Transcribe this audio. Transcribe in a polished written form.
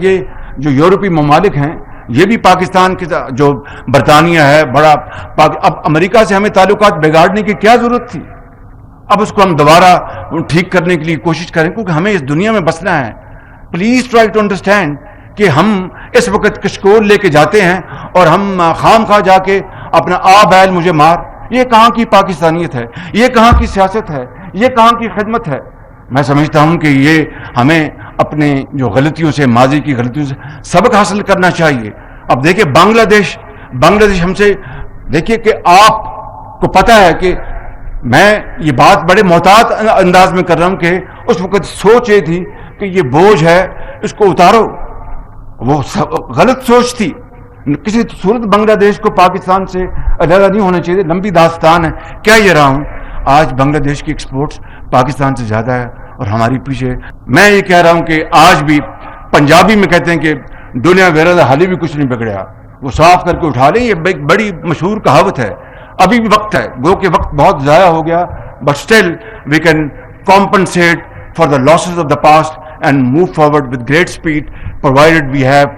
یہ جو یورپی ممالک ہیں یہ بھی پاکستان کے جو برطانیہ ہے بڑا اب امریکہ سے ہمیں تعلقات بگاڑنے کی کیا ضرورت تھی؟ اب اس کو ہم دوبارہ ٹھیک کرنے کے لیے کوشش کریں کیونکہ ہمیں اس دنیا میں بسنا ہے. پلیز ٹرائی ٹو انڈرسٹینڈ کہ ہم اس وقت کشکول لے کے جاتے ہیں اور ہم خام خواہ جا کے اپنا بیل مجھے مار. یہ کہاں کی پاکستانیت ہے؟ یہ کہاں کی سیاست ہے؟ یہ کہاں کی خدمت ہے؟ میں سمجھتا ہوں کہ یہ ہمیں اپنے جو غلطیوں سے ماضی کی غلطیوں سے سبق حاصل کرنا چاہیے. اب دیکھیں بنگلہ دیش ہم سے دیکھیے کہ آپ کو پتہ ہے کہ میں یہ بات بڑے محتاط انداز میں کر رہا ہوں کہ اس وقت سوچ یہ تھی کہ یہ بوجھ ہے اس کو اتارو. وہ غلط سوچ تھی. کسی صورت بنگلہ دیش کو پاکستان سے علیحدہ نہیں ہونا چاہیے. لمبی داستان ہے. کیا یہ رہا ہوں آج بنگلہ دیش کی ایکسپورٹس پاکستان سے زیادہ ہے اور ہماری پیچھے. میں یہ کہہ رہا ہوں کہ آج بھی پنجابی میں کہتے ہیں کہ دنیا ویرا حالی بھی کچھ نہیں بگڑیا. وہ صاف کر کے اٹھا لیں. یہ ایک بڑی مشہور کہاوت ہے. ابھی بھی وقت ہے. گو کہ وقت بہت ضائع ہو گیا but still we can compensate for the losses of the past and move forward with great speed provided we have